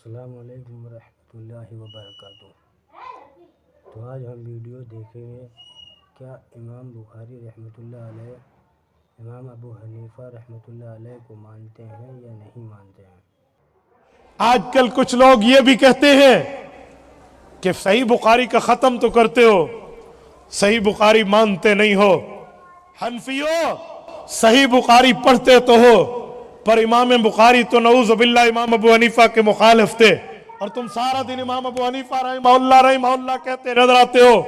السلام علیکم ورحمۃ اللہ وبرکاتہ۔ تو آج ہم ویڈیو دیکھیں گے کیا امام بخاری رحمۃ اللہ علیہ امام ابو حنیفہ رحمۃ اللہ علیہ کو مانتے ہیں یا نہیں مانتے ہیں۔ آج کل کچھ لوگ یہ بھی کہتے ہیں کہ صحیح بخاری کا ختم تو کرتے ہو، صحیح بخاری مانتے نہیں ہو۔ حنفیو، صحیح بخاری پڑھتے تو ہو پر امام بخاری تو نعوذ باللہ امام ابو حنیفہ کے مخالف تھے، اور تم سارا دن امام ابو حنیفہ رحمہ اللہ کہتے نظر آتے ہو۔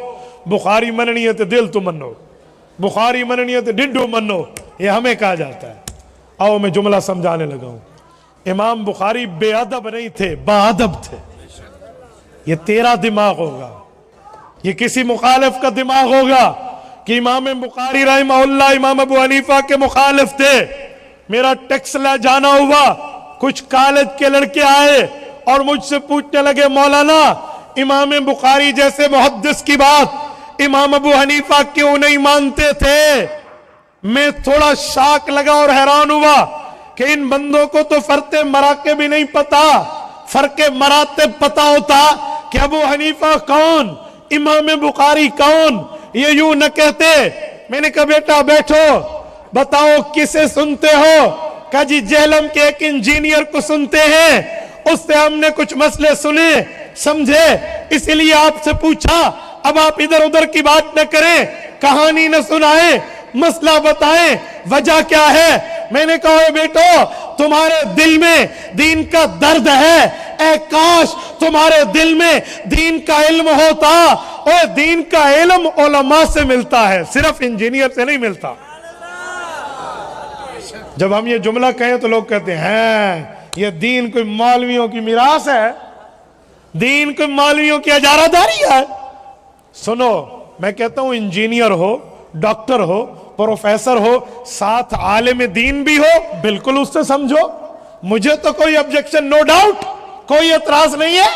بخاری مننی ہے تو دل تو منو، بخاری مننی ہے تو ڈنڈو منو، یہ ہمیں کہا جاتا ہے۔ آؤ میں جملہ سمجھانے لگا ہوں۔ امام بخاری بے ادب نہیں تھے، با ادب تھے۔ یہ تیرا دماغ ہوگا، یہ کسی مخالف کا دماغ ہوگا کہ امام بخاری رحمہ اللہ امام ابو حنیفہ کے مخالف تھے۔ میرا ٹیکس لے جانا ہوا، کچھ کالج کے لڑکے آئے اور مجھ سے پوچھنے لگے مولانا امام بخاری جیسے محدث کی بات امام ابو حنیفہ کیوں نہیں مانتے تھے؟ میں تھوڑا شاک لگا اور حیران ہوا کہ ان بندوں کو تو فرق مراکب بھی نہیں پتا، فرق مراتب پتا ہوتا کہ ابو حنیفہ کون، امام بخاری کون، یہ یوں نہ کہتے۔ میں نے کہا بیٹا بیٹھو، بتاؤ کسے سنتے ہو؟ کہا جی جہلم کے ایک انجینئر کو سنتے ہیں، اس سے ہم نے کچھ مسئلے سنے سمجھے، اس لیے آپ سے پوچھا۔ اب آپ ادھر ادھر کی بات نہ کریں، کہانی نہ سنائیں، مسئلہ بتائیں، وجہ کیا ہے؟ میں نے کہا اے بیٹو تمہارے دل میں دین کا درد ہے، اے کاش تمہارے دل میں دین کا علم ہوتا۔ اور دین کا علم علماء سے ملتا ہے، صرف انجینئر سے نہیں ملتا۔ جب ہم یہ جملہ کہیں تو لوگ کہتے ہیں یہ دین کوئی مولویوں کی میراث ہے، دین کوئی مولویوں کی اجارہ داری ہے۔ سنو، میں کہتا ہوں انجینئر ہو، ڈاکٹر ہو، پروفیسر ہو، ساتھ عالم دین بھی ہو، بالکل اس سے سمجھو، مجھے تو کوئی objection، نو ڈاؤٹ، کوئی اعتراض نہیں ہے۔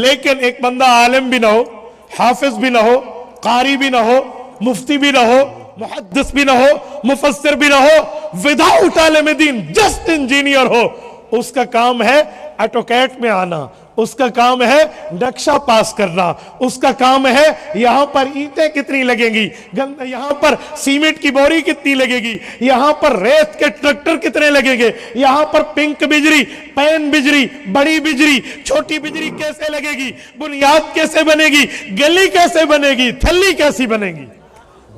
لیکن ایک بندہ عالم بھی نہ ہو، حافظ بھی نہ ہو، قاری بھی نہ ہو، مفتی بھی نہ ہو، محدث بھی نہ ہو، مفسر بھی نہ ہو، وداؤٹ عالم دین، جسٹ انجینئر ہو، اس کا کام ہے ایٹوکیٹ میں آنا، اس کا کام ہے نقشہ پاس کرنا، اس کا کام ہے یہاں پر اینٹیں کتنی لگیں گی، یہاں پر سیمنٹ کی بوری کتنی لگے گی، یہاں پر ریت کے ٹریکٹر کتنے لگیں گے، یہاں پر پنک بجری، پین بجری، بڑی بجری، چھوٹی بجری کیسے لگے گی، بنیاد کیسے بنے گی، گلی کیسے بنے گی، تھلی کیسی بنے گی۔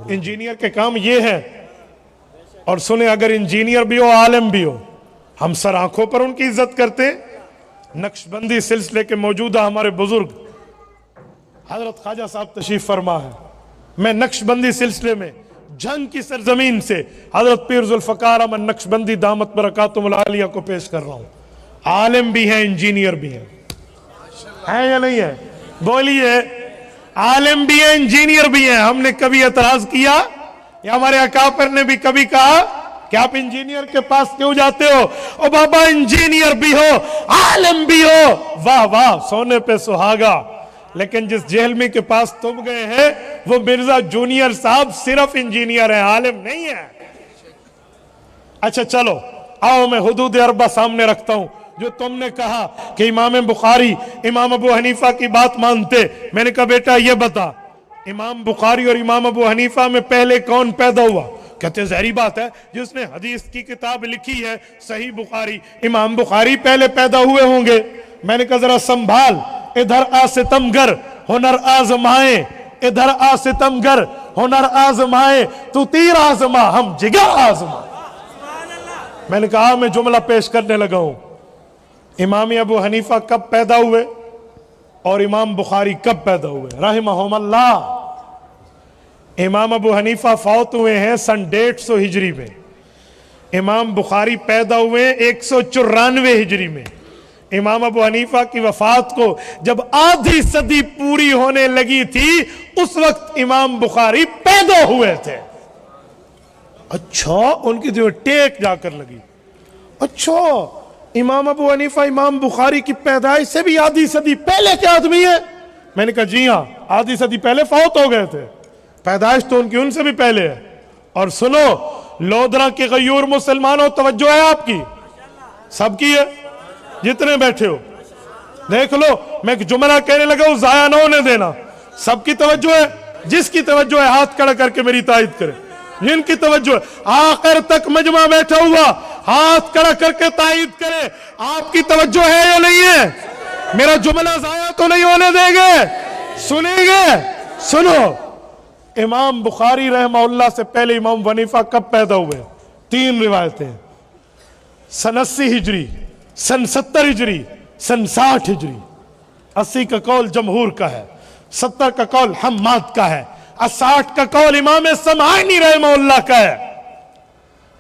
انجینئر کے کام یہ ہے۔ اور سنیں، اگر انجینئر بھی ہو، عالم بھی ہو، ہم سر آنکھوں پر ان کی عزت کرتے ہیں۔ نقش بندی سلسلے کے موجودہ ہمارے بزرگ حضرت خواجہ صاحب تشریف فرما ہے۔ میں نقش بندی سلسلے میں جنگ کی سرزمین سے حضرت پیر ذوالفقار احمد نقش بندی دامت برکاتہم العالیہ کو پیش کر رہا ہوں۔ عالم بھی ہیں، انجینئر بھی ہیں، ہیں یا نہیں ہے؟ بولیے، عالم بھی ہیں، انجینئر بھی ہیں۔ ہم نے کبھی اعتراض کیا یا ہمارے اکابر نے بھی کبھی کہا کہ آپ انجینئر کے پاس کیوں جاتے ہو؟ او بابا انجینئر بھی ہو، عالم بھی ہو، واہ واہ، سونے پہ سہاگا۔ لیکن جس جہلمی کے پاس تم گئے ہیں وہ مرزا جونیئر صاحب صرف انجینئر ہیں، عالم نہیں ہے۔ اچھا چلو، آؤ میں حدود اربع سامنے رکھتا ہوں۔ جو تم نے کہا کہ امام بخاری امام ابو حنیفہ کی بات مانتے، میں نے کہا بیٹا یہ بتا، امام بخاری اور امام ابو حنیفہ میں پہلے کون پیدا ہوا؟ کہتے ظاہری بات ہے، جس نے حدیث کی کتاب لکھی ہے صحیح بخاری، امام بخاری پہلے پیدا ہوئے ہوں گے۔ میں نے کہا ذرا سنبھال، ادھر آ ستمگر ہنر آزمائے، ادھر آ ستمگر ہنر آزمائے، تو تیر آزما ہم جگر آزما۔ میں نے کہا میں جملہ پیش کرنے لگا ہوں۔ امام ابو حنیفہ کب پیدا ہوئے اور امام بخاری کب پیدا ہوئے رحمہم اللہ؟ امام ابو حنیفہ فوت ہوئے ہیں سن 150 ہجری میں، امام بخاری پیدا ہوئے 194 ہجری میں۔ امام ابو حنیفہ کی وفات کو جب آدھی صدی پوری ہونے لگی تھی، اس وقت امام بخاری پیدا ہوئے تھے۔ اچھا، ان کی جو ٹیک جا کر لگی، اچھا امام ابو حنیفہ امام بخاری کی پیدائش سے بھی آدھی صدی پہلے کے آدمی ہے؟ میں نے کہا جی ہاں، آدھی صدی پہلے فوت ہو گئے تھے، پیدائش تو ان کی ان سے بھی پہلے ہے۔ اور سنو، لودرا کے غیور مسلمانوں، توجہ ہے آپ کی، سب کی ہے جتنے بیٹھے ہو، دیکھ لو میں ایک جملہ کہنے لگا وہ ضائع نہ ہونے دینا. سب کی توجہ ہے, جس کی توجہ ہے ہاتھ کھڑا کر کے میری تائید کرے. جن کی توجہ ہے آخر تک مجمع بیٹھا ہوا ہاتھ کھڑا کر کے تائید کرے. آپ کی توجہ ہے یا نہیں ہے؟ میرا جملہ ضائع تو نہیں ہونے دیں گے, سنیں گے. سنو, امام بخاری رحمہ اللہ سے پہلے امام حنیفہ کب پیدا ہوئے؟ 3 روایتیں. سن 80 ہجری, سن 70 ہجری, سن 60 ہجری. 80 کا قول جمہور کا ہے, 70 کا قول حماد کا ہے, 60 کا قول امام سمعانی رحمہ اللہ کا ہے.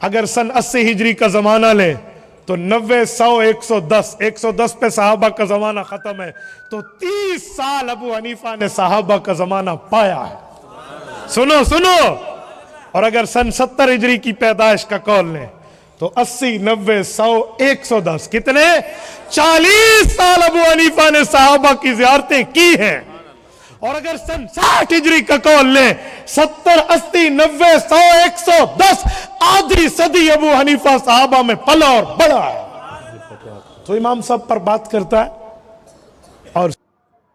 اگر سن 80 ہجری کا زمانہ لیں تو 90 100 110 110 پہ صحابہ کا زمانہ ختم ہے, تو 30 سال ابو حنیفہ نے صحابہ کا زمانہ پایا ہے. سنو سنو. اور اگر سن 70 ہجری کی پیدائش کا قول لیں تو 80 90 100 110 کتنے 40 سال ابو حنیفہ نے صحابہ کی زیارتیں کی ہیں. اور اگر سن 60 ہجری کا قول لیں 70 80 90 100 110 آدھی صدی ابو حنیفہ صحابہ میں پلا اور بڑا ہے. تو امام صاحب پر بات کرتا ہے اور